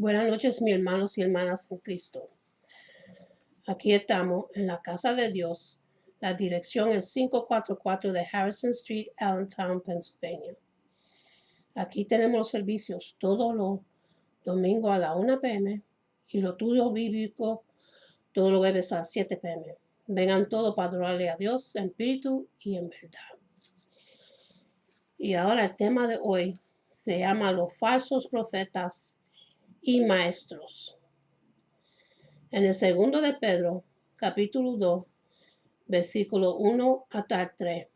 Buenas noches, mis hermanos y hermanas en Cristo. Aquí estamos en la casa de Dios. La dirección es 544 de Harrison Street, Allentown, Pennsylvania. Aquí tenemos los servicios todos los domingos a la 1 p.m. y los estudios bíblicos todos los jueves a las 7 p.m. Vengan todos para adorarle a Dios en espíritu y en verdad. Y ahora el tema de hoy se llama los falsos profetas y maestros. En el segundo de Pedro, capítulo 2, versículo 1 hasta 3.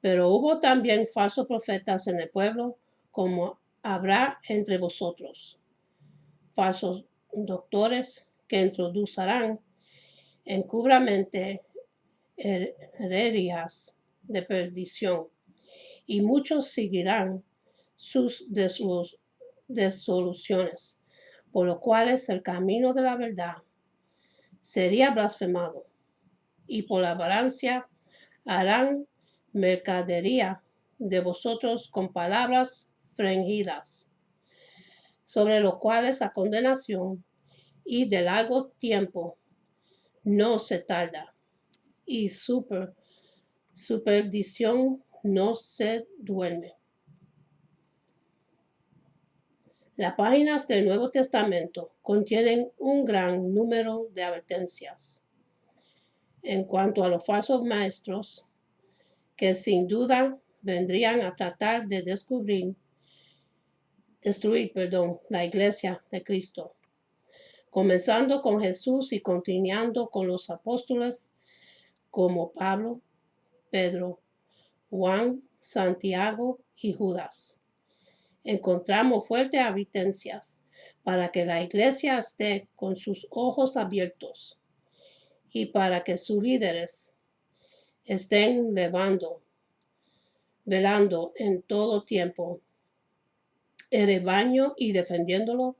Pero hubo también falsos profetas en el pueblo, como habrá entre vosotros, falsos doctores que introducirán encubiertamente herejías de perdición, y muchos seguirán sus desoluciones, por lo cual el camino de la verdad sería blasfemado, y por la avaricia harán mercadería de vosotros con palabras fingidas, sobre lo cual la condenación y de largo tiempo no se tarda, y su perdición no se duerme. Las páginas del Nuevo Testamento contienen un gran número de advertencias en cuanto a los falsos maestros que sin duda vendrían a tratar de destruir la iglesia de Cristo, comenzando con Jesús y continuando con los apóstoles como Pablo, Pedro, Juan, Santiago y Judas. Encontramos fuertes advertencias para que la iglesia esté con sus ojos abiertos y para que sus líderes estén velando en todo tiempo el rebaño y defendiéndolo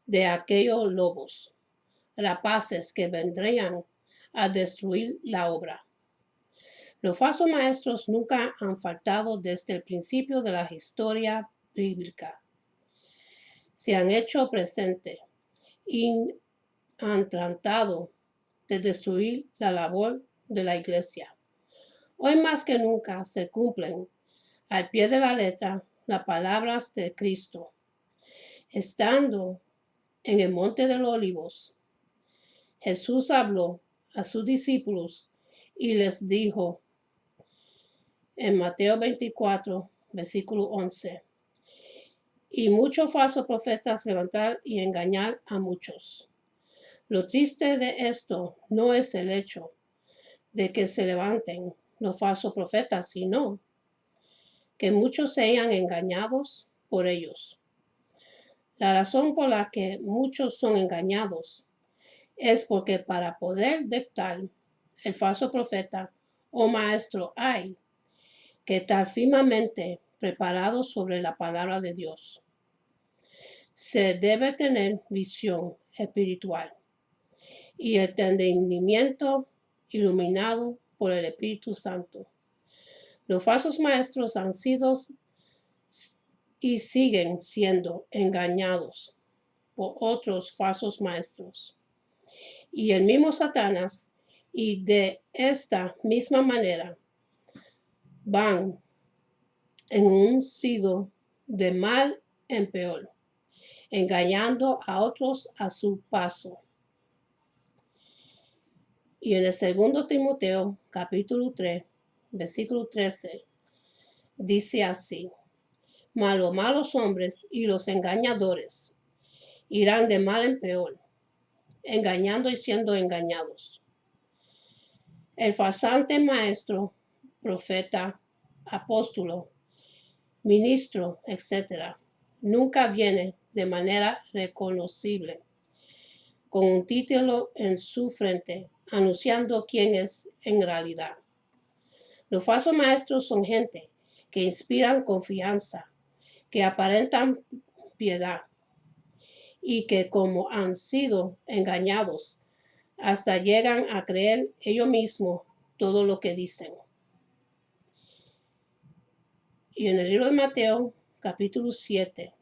de aquellos lobos rapaces que vendrían a destruir la obra. Los falsos maestros nunca han faltado desde el principio de la historia bíblica. Se han hecho presente y han tratado de destruir la labor de la iglesia. Hoy más que nunca se cumplen al pie de la letra las palabras de Cristo. Estando en el Monte de los Olivos, Jesús habló a sus discípulos y les dijo en Mateo 24, versículo 11, y muchos falsos profetas levantar y engañar a muchos. Lo triste de esto no es el hecho de que se levanten los falsos profetas, sino que muchos sean engañados por ellos. La razón por la que muchos son engañados es porque para poder detectar el falso profeta o maestro hay que estar firmemente preparado sobre la palabra de Dios. Se debe tener visión espiritual y entendimiento iluminado por el Espíritu Santo. Los falsos maestros han sido y siguen siendo engañados por otros falsos maestros. Y el mismo Satanás, y de esta misma manera, van en un sido de mal en peor, engañando a otros a su paso. Y en el 2 Timoteo, capítulo 3, versículo 13, dice así: mas los malos hombres y los engañadores irán de mal en peor, engañando y siendo engañados. El farsante maestro, profeta, apóstolo, ministro, etc., nunca viene de manera reconocible, con un título en su frente, anunciando quién es en realidad. Los falsos maestros son gente que inspiran confianza, que aparentan piedad y que, como han sido engañados, hasta llegan a creer ellos mismos todo lo que dicen. Y en el libro de Mateo, capítulo 7,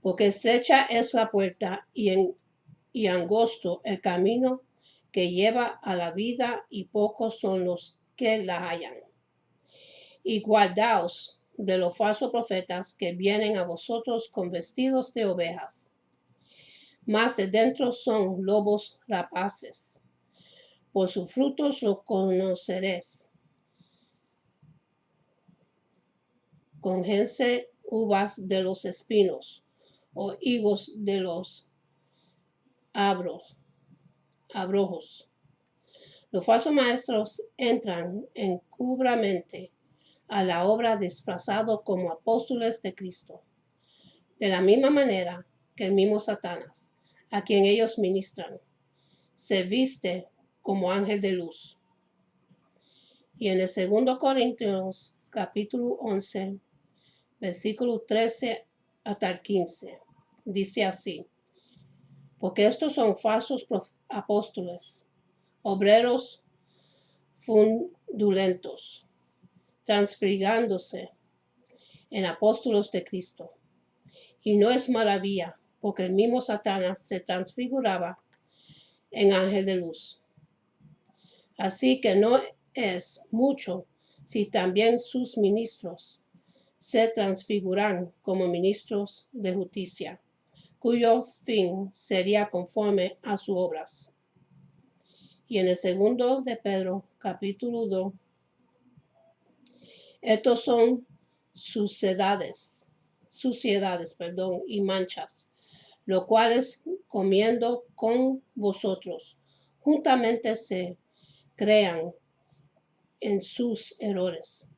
Porque estrecha es la puerta y angosto el camino que lleva a la vida, y pocos son los que la hallan. Y guardaos de los falsos profetas que vienen a vosotros con vestidos de ovejas, mas de dentro son lobos rapaces. Por sus frutos los conoceréis. Cóngense uvas de los espinos, o higos de los abrojos. Los falsos maestros entran encubramente a la obra disfrazados como apóstoles de Cristo, de la misma manera que el mismo Satanás, a quien ellos ministran, se viste como ángel de luz. Y en el 2 Corintios capítulo 11, versículo 13 hasta el 15, dice así: porque estos son falsos apóstoles, obreros fraudulentos, transfigurándose en apóstolos de Cristo. Y no es maravilla, porque el mismo Satanás se transfiguraba en ángel de luz. Así que no es mucho si también sus ministros se transfiguran como ministros de justicia, cuyo fin sería conforme a sus obras. Y en el 2 de Pedro, capítulo 2, estos son suciedades, y manchas, los cuales comiendo con vosotros, juntamente se crean en sus errores.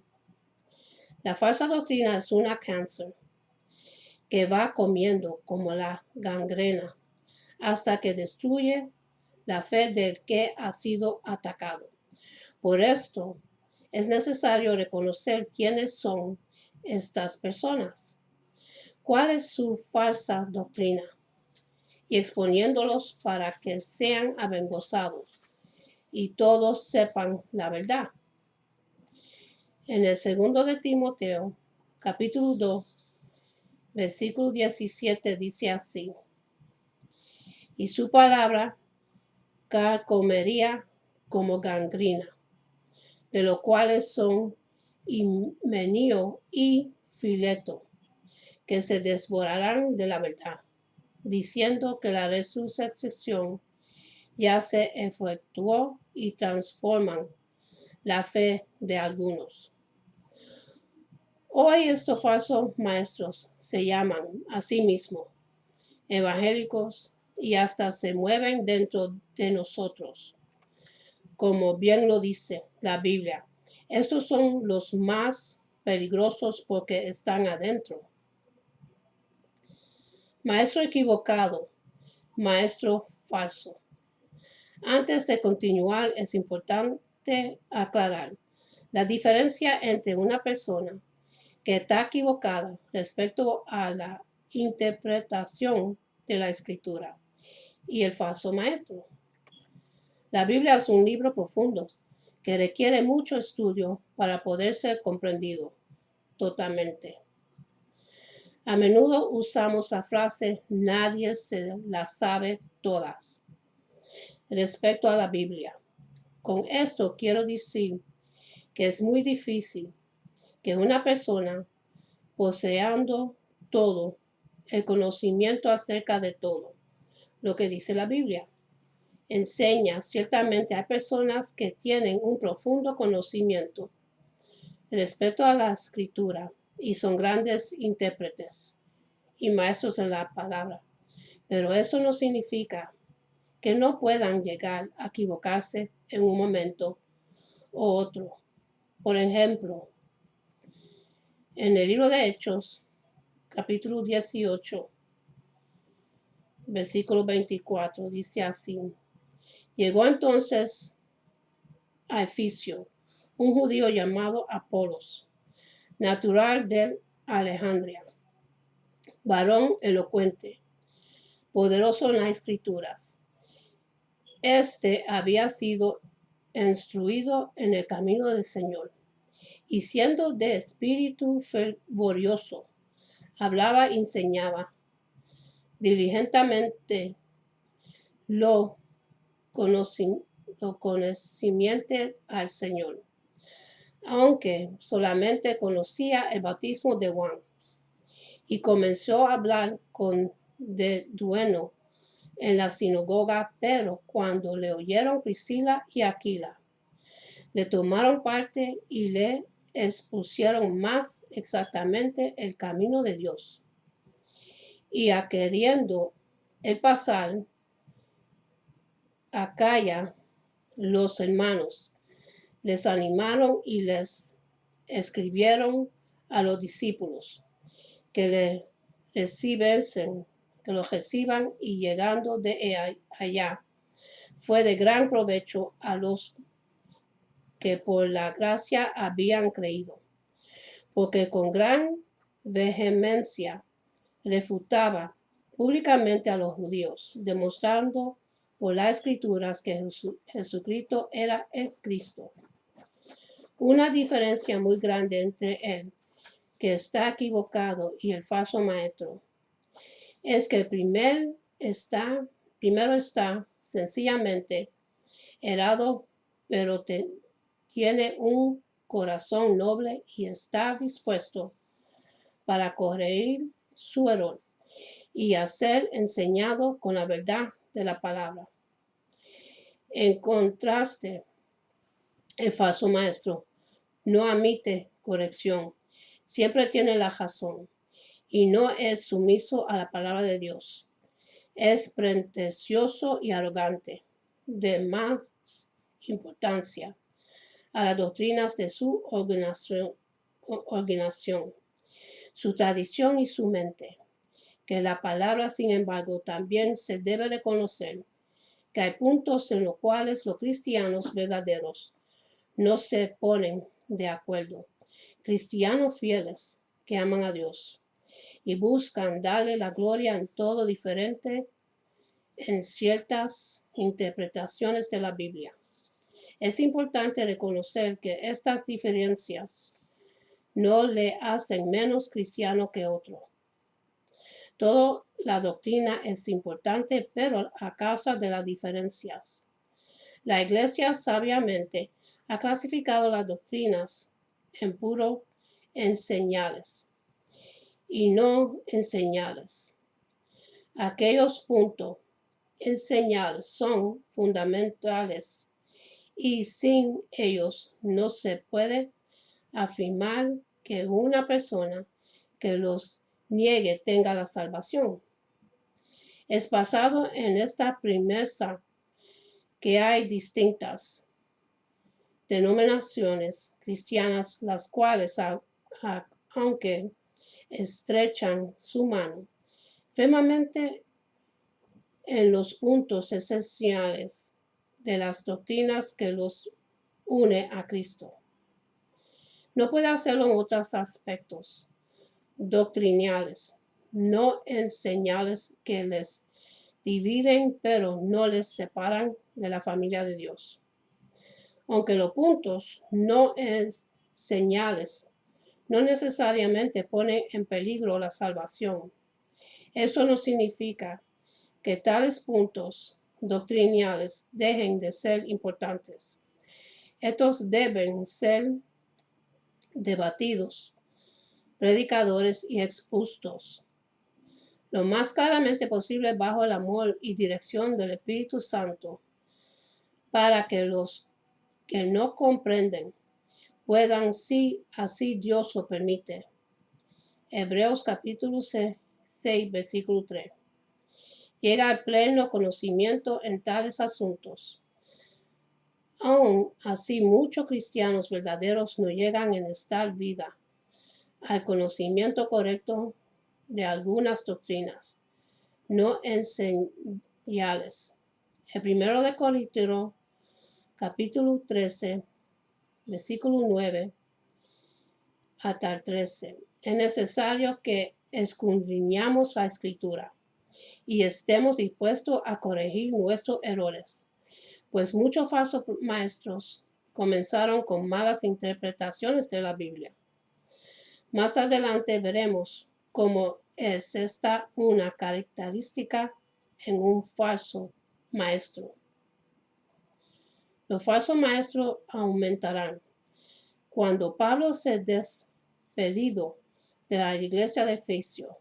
La falsa doctrina es una cáncer que va comiendo como la gangrena hasta que destruye la fe del que ha sido atacado. Por esto es necesario reconocer quiénes son estas personas, cuál es su falsa doctrina, y exponiéndolos para que sean avergonzados y todos sepan la verdad. En el 2 de Timoteo, capítulo 2, versículo 17, dice así: y su palabra carcomería como gangrina, de los cuales son Himeneo y Fileto, que se desbordarán de la verdad, diciendo que la resurrección ya se efectuó, y transforman la fe de algunos. Hoy estos falsos maestros se llaman a sí mismos evangélicos y hasta se mueven dentro de nosotros, como bien lo dice la Biblia. Estos son los más peligrosos porque están adentro. Maestro equivocado, maestro falso. Antes de continuar, es importante aclarar la diferencia entre una persona que está equivocada respecto a la interpretación de la Escritura y el falso maestro. La Biblia es un libro profundo que requiere mucho estudio para poder ser comprendido totalmente. A menudo usamos la frase "nadie se las sabe todas" respecto a la Biblia. Con esto quiero decir que es muy difícil que una persona, poseando todo el conocimiento acerca de todo lo que dice la Biblia, enseña. Ciertamente hay personas que tienen un profundo conocimiento respecto a la Escritura y son grandes intérpretes y maestros de la palabra, pero eso no significa que no puedan llegar a equivocarse en un momento u otro. Por ejemplo, en el libro de Hechos, capítulo 18, versículo 24, dice así: llegó entonces a Efesio un judío llamado Apolos, natural de Alejandría, varón elocuente, poderoso en las Escrituras. Este había sido instruido en el camino del Señor, y siendo de espíritu fervorioso, hablaba y enseñaba diligentemente lo conocimiento al Señor, aunque solamente conocía el bautismo de Juan, y comenzó a hablar con denuedo en la sinagoga, pero cuando le oyeron Priscila y Aquila, le tomaron parte y le expusieron más exactamente el camino de Dios. Y queriendo el pasar a Acaya, los hermanos les animaron y les escribieron a los discípulos que lo reciban, y llegando de allá fue de gran provecho a los que por la gracia habían creído, porque con gran vehemencia refutaba públicamente a los judíos, demostrando por las escrituras que Jesucristo era el Cristo. Una diferencia muy grande entre él, que está equivocado, y el falso maestro es que el primero está sencillamente errado, pero tiene un corazón noble y está dispuesto para corregir su error y a ser enseñado con la verdad de la palabra. En contraste, el falso maestro no admite corrección, siempre tiene la razón y no es sumiso a la palabra de Dios. Es pretencioso y arrogante, de más importancia a las doctrinas de su organización, su tradición y su mente. Que la palabra, sin embargo, también se debe reconocer que hay puntos en los cuales los cristianos verdaderos no se ponen de acuerdo. Cristianos fieles que aman a Dios y buscan darle la gloria en todo diferente en ciertas interpretaciones de la Biblia. Es importante reconocer que estas diferencias no le hacen menos cristiano que otro. Toda la doctrina es importante, pero a causa de las diferencias. La Iglesia sabiamente ha clasificado las doctrinas en puro enseñales y no enseñales. Aquellos puntos enseñales son fundamentales y sin ellos no se puede afirmar que una persona que los niegue tenga la salvación. Es basado en esta premisa que hay distintas denominaciones cristianas, las cuales, aunque estrechan su mano firmemente en los puntos esenciales de las doctrinas que los une a Cristo, no puede hacerlo en otros aspectos doctrinales, no enseñales que les dividen, pero no les separan de la familia de Dios. Aunque los puntos no enseñales no necesariamente ponen en peligro la salvación, eso no significa que tales puntos doctrinales dejen de ser importantes. Estos deben ser debatidos, predicadores y expuestos lo más claramente posible bajo el amor y dirección del Espíritu Santo, para que los que no comprenden puedan, si así Dios lo permite. Hebreos capítulo 6, versículo 3. Llega al pleno conocimiento en tales asuntos. Aún así, muchos cristianos verdaderos no llegan en esta vida al conocimiento correcto de algunas doctrinas no enseñales. El 1 de Corintios, capítulo 13, versículo 9 hasta el 13. Es necesario que escudriñemos la Escritura y estemos dispuestos a corregir nuestros errores, pues muchos falsos maestros comenzaron con malas interpretaciones de la Biblia. Más adelante veremos cómo es esta una característica en un falso maestro. Los falsos maestros aumentarán. Cuando Pablo se despedido de la iglesia de Efesio,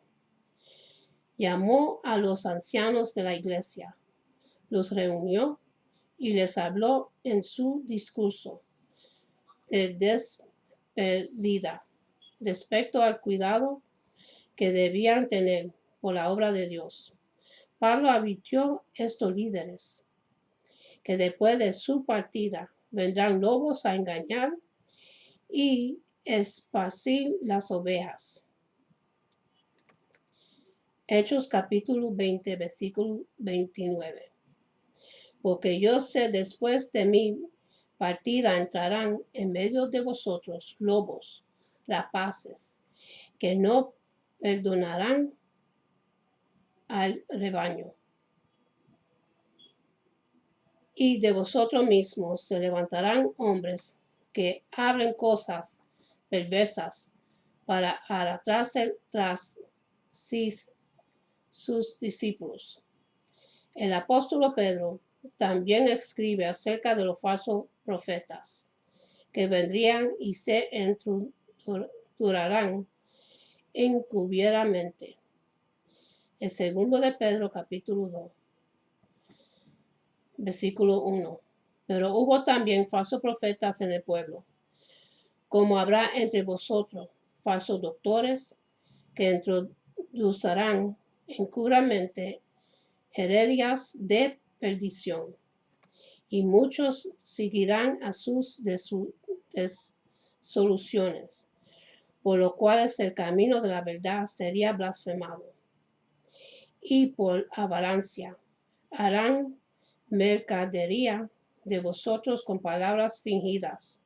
llamó a los ancianos de la iglesia, los reunió y les habló en su discurso de despedida respecto al cuidado que debían tener por la obra de Dios. Pablo advirtió a estos líderes que después de su partida vendrán lobos a engañar y esparcir las ovejas. Hechos capítulo 20, versículo 29. Porque yo sé después de mi partida entrarán en medio de vosotros lobos rapaces, que no perdonarán al rebaño. Y de vosotros mismos se levantarán hombres que hablen cosas perversas para arrastrarse tras sí sus discípulos. El apóstol Pedro también escribe acerca de los falsos profetas que vendrían y se introdurarán encubiertamente. El segundo de Pedro capítulo 2. Versículo 1. Pero hubo también falsos profetas en el pueblo, como habrá entre vosotros falsos doctores que introducirán encubiertamente heredias de perdición, y muchos seguirán a sus desoluciones, por lo cual el camino de la verdad sería blasfemado. Y por avaricia harán mercadería de vosotros con palabras fingidas,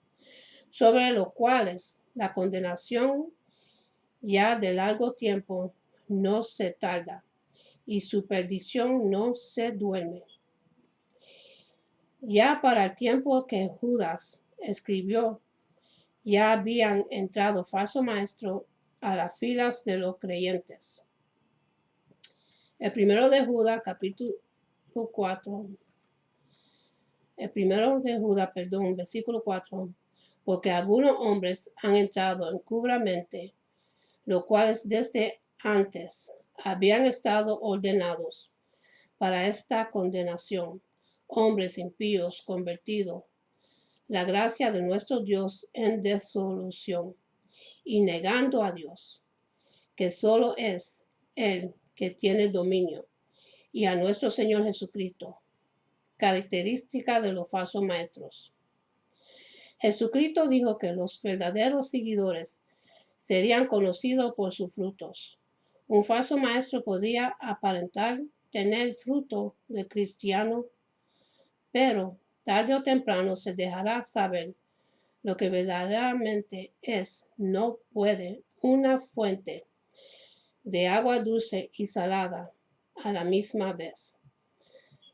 sobre los cuales la condenación ya de largo tiempo no se tarda, y su perdición no se duerme. Ya para el tiempo que Judas escribió, ya habían entrado falsos maestros a las filas de los creyentes. El primero de Judas, capítulo 4. Versículo 4. Porque algunos hombres han entrado encubiertamente, los cuales desde antes habían estado ordenados para esta condenación, hombres impíos convertidos la gracia de nuestro Dios en desolución, y negando a Dios, que solo es Él que tiene dominio, y a nuestro Señor Jesucristo, característica de los falsos maestros. Jesucristo dijo que los verdaderos seguidores serían conocidos por sus frutos. Un falso maestro podría aparentar tener fruto de cristiano, pero tarde o temprano se dejará saber lo que verdaderamente es. No puede una fuente de agua dulce y salada a la misma vez.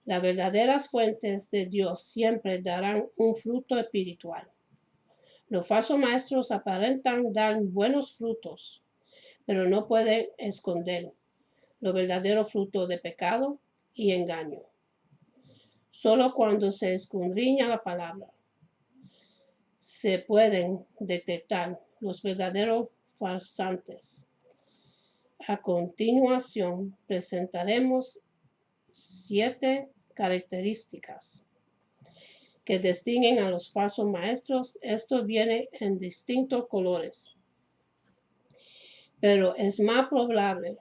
Las verdaderas fuentes de Dios siempre darán un fruto espiritual. Los falsos maestros aparentan dar buenos frutos, pero no pueden esconder los verdaderos frutos de pecado y engaño. Solo cuando se escudriña la palabra se pueden detectar los verdaderos farsantes. A continuación presentaremos 7 características que distinguen a los falsos maestros. Estos vienen en distintos colores, pero es más probable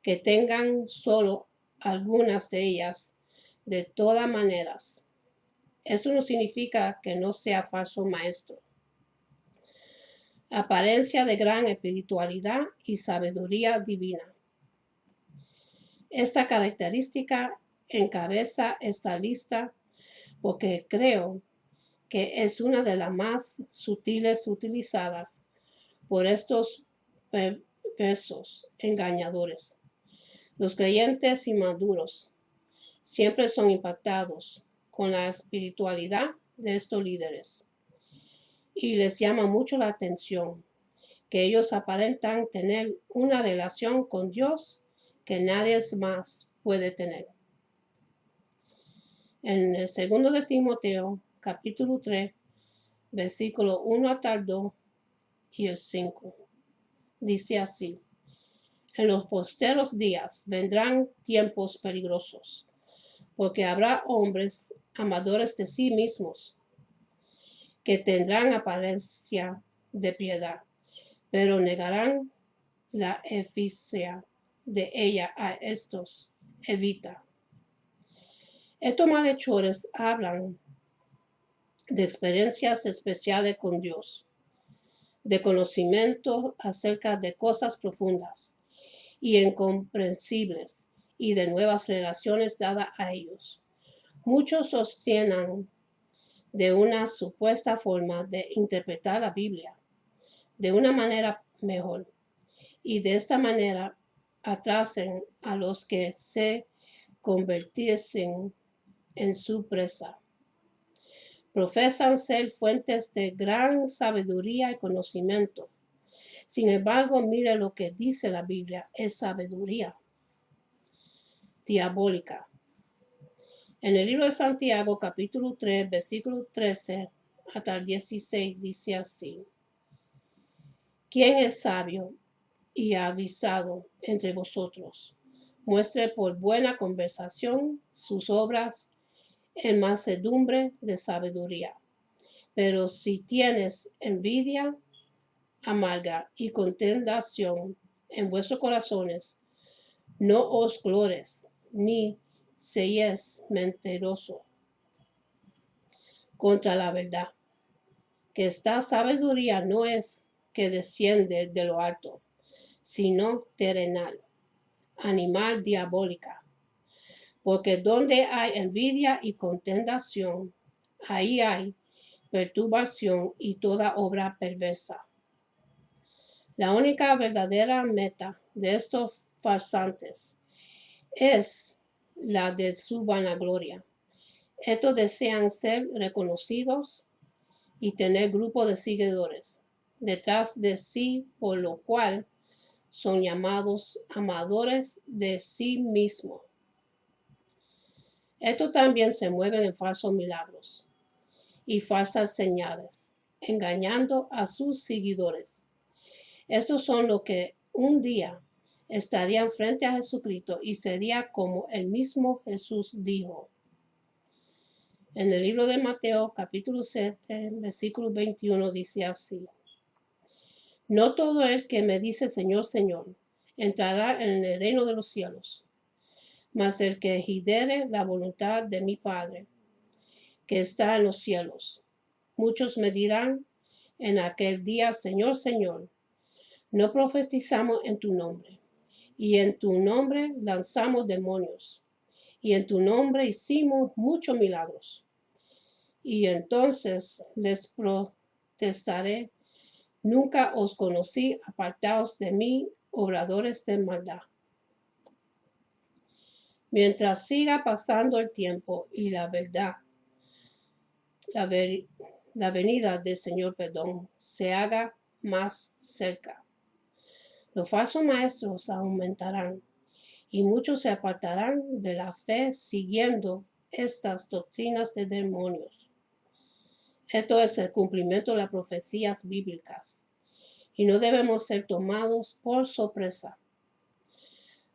que tengan solo algunas de ellas. De todas maneras, esto no significa que no sea falso maestro. Apariencia de gran espiritualidad y sabiduría divina. Esta característica encabeza esta lista porque creo que es una de las más sutiles utilizadas por estos perversos engañadores. Los creyentes inmaduros siempre son impactados con la espiritualidad de estos líderes y les llama mucho la atención que ellos aparentan tener una relación con Dios que nadie más puede tener. En el segundo de Timoteo, capítulo 3, versículo 1 hasta el 2 y el 5, dice así: en los posteros días vendrán tiempos peligrosos, porque habrá hombres amadores de sí mismos, que tendrán apariencia de piedad, pero negarán la eficacia de ella. A estos evita. Estos malhechores hablan de experiencias especiales con Dios, de conocimiento acerca de cosas profundas y incomprensibles y de nuevas relaciones dadas a ellos. Muchos sostienen de una supuesta forma de interpretar la Biblia de una manera mejor, y de esta manera atrasen a los que se convirtiesen en su presa. Profesan ser fuentes de gran sabiduría y conocimiento. Sin embargo, mire lo que dice la Biblia: es sabiduría diabólica. En el libro de Santiago, capítulo 3, versículo 13 hasta el 16, dice así: ¿quién es sabio y avisado entre vosotros? Muestre por buena conversación sus obras en mansedumbre de sabiduría. Pero si tienes envidia amarga y contendación en vuestros corazones, no os glores ni seáis mentiroso contra la verdad, que esta sabiduría no es que desciende de lo alto, sino terrenal, animal, diabólica. Porque donde hay envidia y contendación, ahí hay perturbación y toda obra perversa. La única verdadera meta de estos farsantes es la de su vanagloria. Estos desean ser reconocidos y tener grupo de seguidores detrás de sí, por lo cual son llamados amadores de sí mismos. Estos también se mueven en falsos milagros y falsas señales, engañando a sus seguidores. Estos son los que un día estarían frente a Jesucristo y sería como el mismo Jesús dijo. En el libro de Mateo, capítulo 7, versículo 21, dice así: no todo el que me dice Señor, Señor, entrará en el reino de los cielos, mas el que hiciere la voluntad de mi Padre, que está en los cielos. Muchos me dirán en aquel día: Señor, Señor, no profetizamos en tu nombre, y en tu nombre lanzamos demonios, y en tu nombre hicimos muchos milagros. Y entonces les protestaré: nunca os conocí, apartaos de mí, obradores de maldad. Mientras siga pasando el tiempo y la verdad, la venida del Señor, se haga más cerca, los falsos maestros aumentarán y muchos se apartarán de la fe siguiendo estas doctrinas de demonios. Esto es el cumplimiento de las profecías bíblicas y no debemos ser tomados por sorpresa.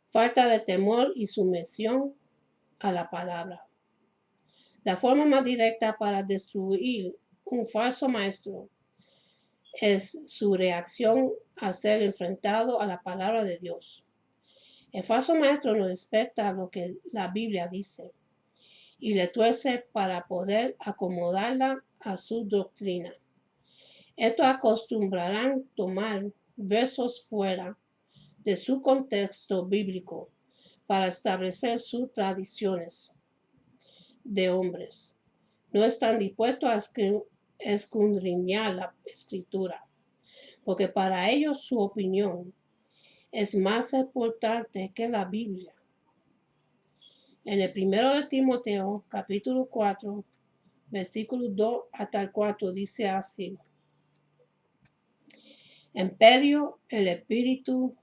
Falta de temor y sumisión a la palabra. La forma más directa para destruir un falso maestro es su reacción a ser enfrentado a la palabra de Dios. El falso maestro no respeta lo que la Biblia dice y le tuerce para poder acomodarla a su doctrina. Estos acostumbrarán tomar versos fuera de su contexto bíblico para establecer sus tradiciones de hombres. No están dispuestos a escudriñar la escritura, porque para ellos su opinión es más importante que la Biblia. En el primero de Timoteo, capítulo 4, versículo 2 hasta el 4, dice así: Empero el Espíritu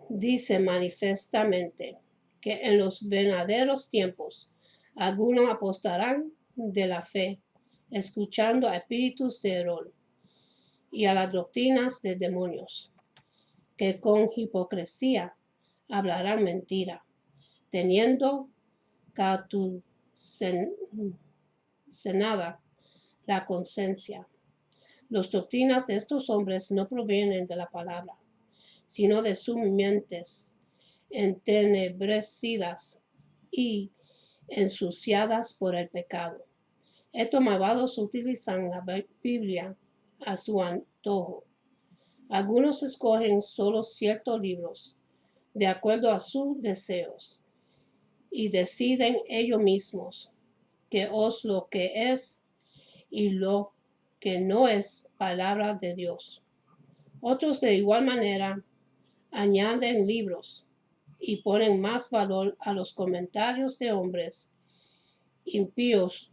dice manifestamente que en los verdaderos tiempos algunos apostarán de la fe, escuchando a espíritus de error y a las doctrinas de demonios, que con hipocresía hablarán mentira, teniendo cauterizada la conciencia. Las doctrinas de estos hombres no provienen de la palabra, sino de sus mentes entenebrecidas y ensuciadas por el pecado. Estos malvados utilizan la Biblia a su antojo. Algunos escogen solo ciertos libros de acuerdo a sus deseos y deciden ellos mismos qué es lo que es y lo que no es palabra de Dios. Otros de igual manera añaden libros y ponen más valor a los comentarios de hombres impíos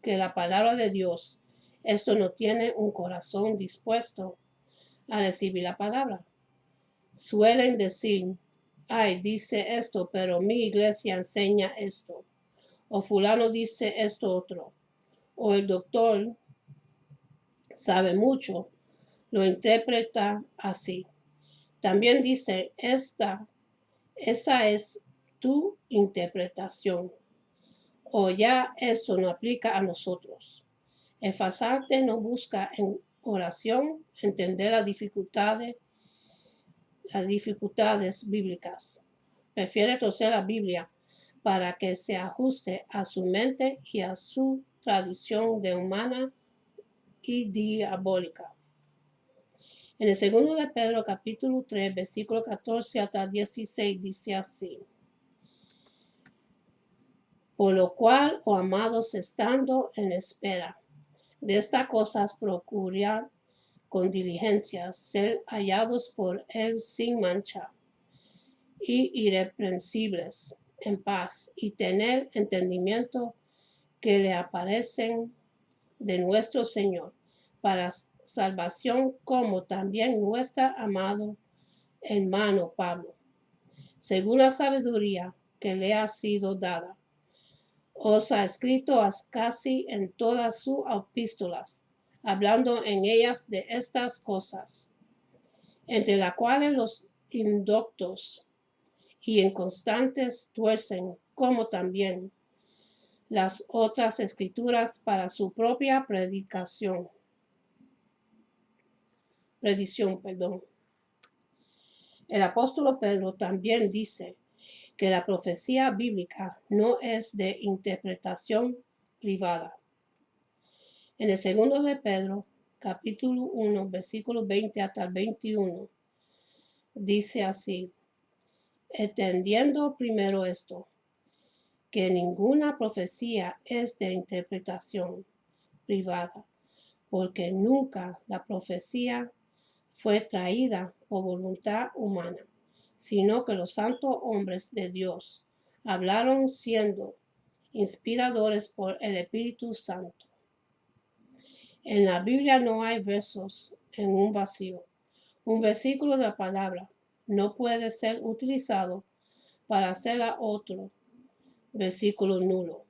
que la palabra de Dios. Esto no tiene un corazón dispuesto a recibir la palabra. Suelen decir, ay, dice esto, pero mi iglesia enseña esto. O fulano dice esto otro. O el doctor sabe mucho, lo interpreta así. También dice, esa es tu interpretación. O ya eso no aplica a nosotros. El farsante no busca en oración entender las dificultades bíblicas. Prefiere torcer la Biblia para que se ajuste a su mente y a su tradición de humana y diabólica. En el segundo de Pedro, capítulo 3, versículo 14 hasta 16, dice así. Por lo cual, oh amados, estando en espera de estas cosas, procurad con diligencia ser hallados por él sin mancha y irreprensibles en paz, y tener entendimiento que le aparecen de nuestro Señor para salvación, como también nuestro amado hermano Pablo, según la sabiduría que le ha sido dada. Os ha escrito casi en todas sus epístolas, hablando en ellas de estas cosas, entre las cuales los indoctos y inconstantes tuercen, como también las otras escrituras para su propia perdición. El apóstol Pedro también dice que la profecía bíblica no es de interpretación privada. En el segundo de Pedro, capítulo 1, versículo 20 hasta el 21, dice así, entendiendo primero esto, que ninguna profecía es de interpretación privada, porque nunca la profecía fue traída por voluntad humana, sino que los santos hombres de Dios hablaron siendo inspiradores por el Espíritu Santo. En la Biblia no hay versos en un vacío. Un versículo de la palabra no puede ser utilizado para hacer a otro versículo nulo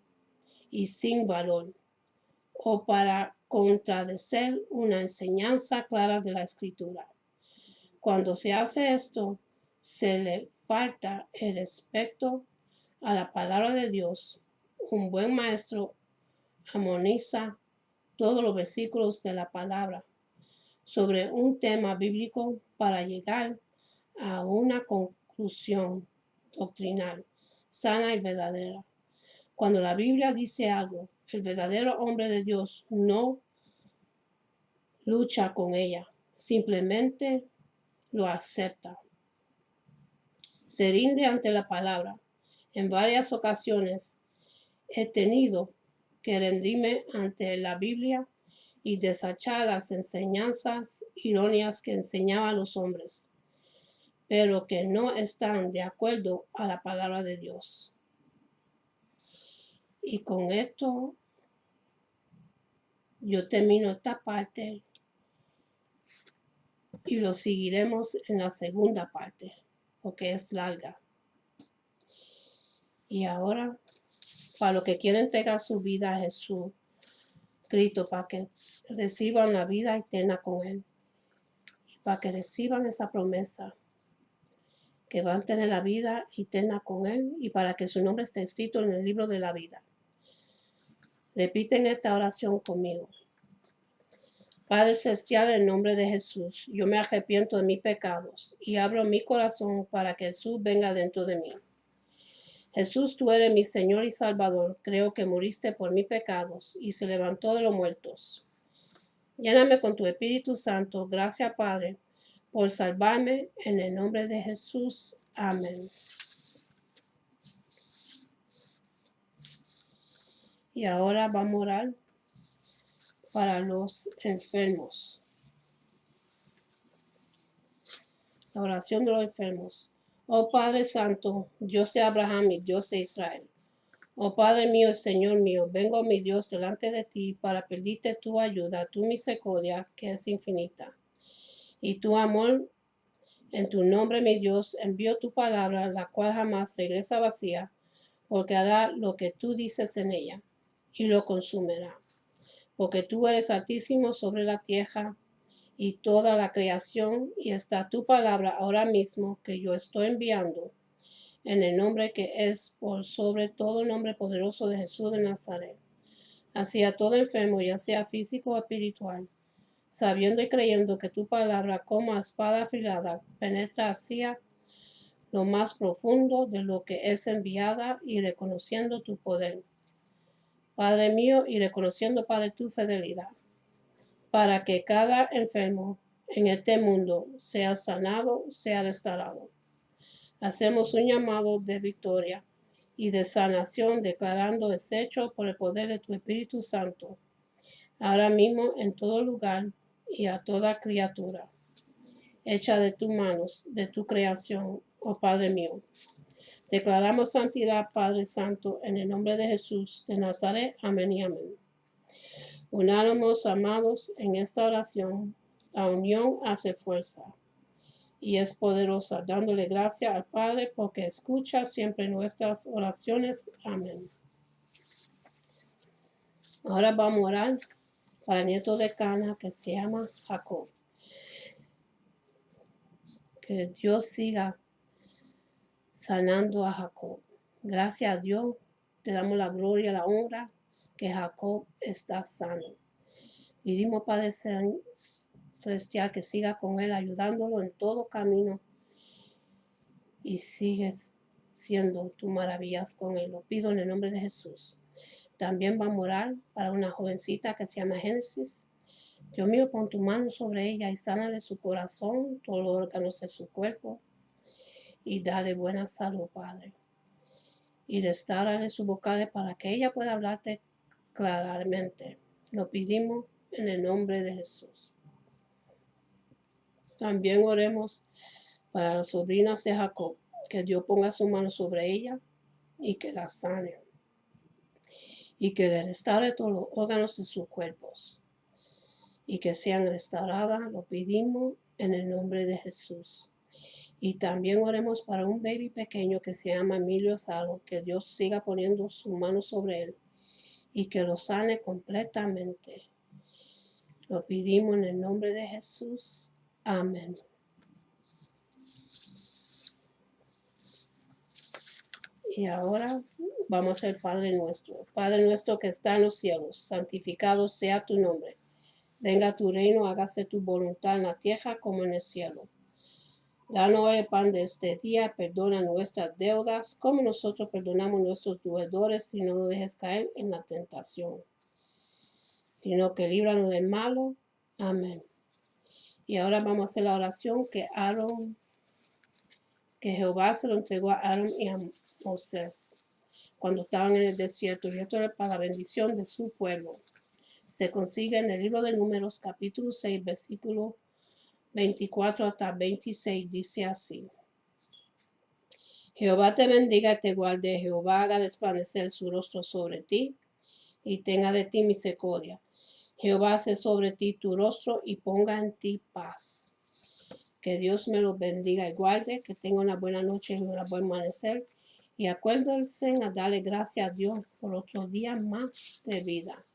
y sin valor, o para contradecir una enseñanza clara de la Escritura. Cuando se hace esto, se le falta el respeto a la palabra de Dios. Un buen maestro armoniza todos los versículos de la palabra sobre un tema bíblico para llegar a una conclusión doctrinal sana y verdadera. Cuando la Biblia dice algo, el verdadero hombre de Dios no lucha con ella, simplemente lo acepta. Se rinde ante la palabra. En varias ocasiones he tenido que rendirme ante la Biblia y desechar las enseñanzas erróneas que enseñaban los hombres, pero que no están de acuerdo a la palabra de Dios. Y con esto yo termino esta parte y lo seguiremos en la segunda parte, porque es larga. Y ahora, para los que quieren entregar su vida a Jesús Cristo, para que reciban la vida eterna con Él, y para que reciban esa promesa, que van a tener la vida eterna con Él, y para que su nombre esté escrito en el libro de la vida. Repiten esta oración conmigo. Padre Celestial, en nombre de Jesús, yo me arrepiento de mis pecados y abro mi corazón para que Jesús venga dentro de mí. Jesús, tú eres mi Señor y Salvador. Creo que moriste por mis pecados y se levantó de los muertos. Lléname con tu Espíritu Santo. Gracias, Padre, por salvarme. En el nombre de Jesús. Amén. Y ahora vamos a orar para los enfermos. La oración de los enfermos. Oh Padre Santo, Dios de Abraham y Dios de Israel. Oh Padre mío y Señor mío, vengo, mi Dios, delante de ti para pedirte tu ayuda, tu misericordia, que es infinita. Y tu amor, en tu nombre, mi Dios, envío tu palabra, la cual jamás regresa vacía, porque hará lo que tú dices en ella, y lo consumirá. Porque tú eres altísimo sobre la tierra y toda la creación, y está tu palabra ahora mismo que yo estoy enviando, en el nombre que es por sobre todo nombre poderoso de Jesús de Nazaret, hacia todo enfermo, ya sea físico o espiritual, sabiendo y creyendo que tu palabra como espada afilada penetra hacia lo más profundo de lo que es enviada, y reconociendo tu poder, Padre mío, y reconociendo, Padre, tu fidelidad, para que cada enfermo en este mundo sea sanado, sea restaurado. Hacemos un llamado de victoria y de sanación, declarando deshecho por el poder de tu Espíritu Santo, ahora mismo en todo lugar y a toda criatura, hecha de tus manos, de tu creación, oh Padre mío. Declaramos santidad, Padre Santo, en el nombre de Jesús de Nazaret. Amén y amén. Unánimos, amados, en esta oración. La unión hace fuerza y es poderosa, dándole gracias al Padre porque escucha siempre nuestras oraciones. Amén. Ahora vamos a orar para el nieto de Cana que se llama Jacob. Que Dios siga sanando a Jacob. Gracias a Dios, te damos la gloria y la honra que Jacob está sano. Pedimos, Padre Celestial, que siga con él, ayudándolo en todo camino, y sigues siendo tus maravillas con él. Lo pido en el nombre de Jesús. También vamos a orar para una jovencita que se llama Génesis. Dios mío, pon tu mano sobre ella y sánale su corazón, todos los órganos de su cuerpo, y dale buena salud, Padre. Y restaurale su vocal para que ella pueda hablarte claramente. Lo pedimos en el nombre de Jesús. También oremos para las sobrinas de Jacob, que Dios ponga su mano sobre ella y que la sane, y que le restaure todos los órganos de sus cuerpos, y que sean restauradas. Lo pedimos en el nombre de Jesús. Y también oremos para un baby pequeño que se llama Emilio Salo, que Dios siga poniendo su mano sobre él y que lo sane completamente. Lo pedimos en el nombre de Jesús. Amén. Y ahora vamos a ser Padre nuestro. Padre nuestro que está en los cielos, santificado sea tu nombre. Venga tu reino, hágase tu voluntad en la tierra como en el cielo. Danos el pan de este día, perdona nuestras deudas, como nosotros perdonamos a nuestros deudores, y no nos dejes caer en la tentación, sino que líbranos del malo. Amén. Y ahora vamos a hacer la oración que Jehová se lo entregó a Aarón y a Moisés cuando estaban en el desierto, y esto era para la bendición de su pueblo. Se consigue en el libro de Números, capítulo 6, versículo 24 hasta 26, dice así. Jehová te bendiga y te guarde, Jehová haga resplandecer su rostro sobre ti y tenga de ti misericordia. Jehová hace sobre ti tu rostro y ponga en ti paz. Que Dios me los bendiga y guarde, que tenga una buena noche y un buen amanecer. Y acuérdense a darle gracias a Dios por otro día más de vida.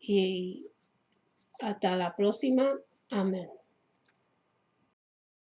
Y hasta la próxima. Amén.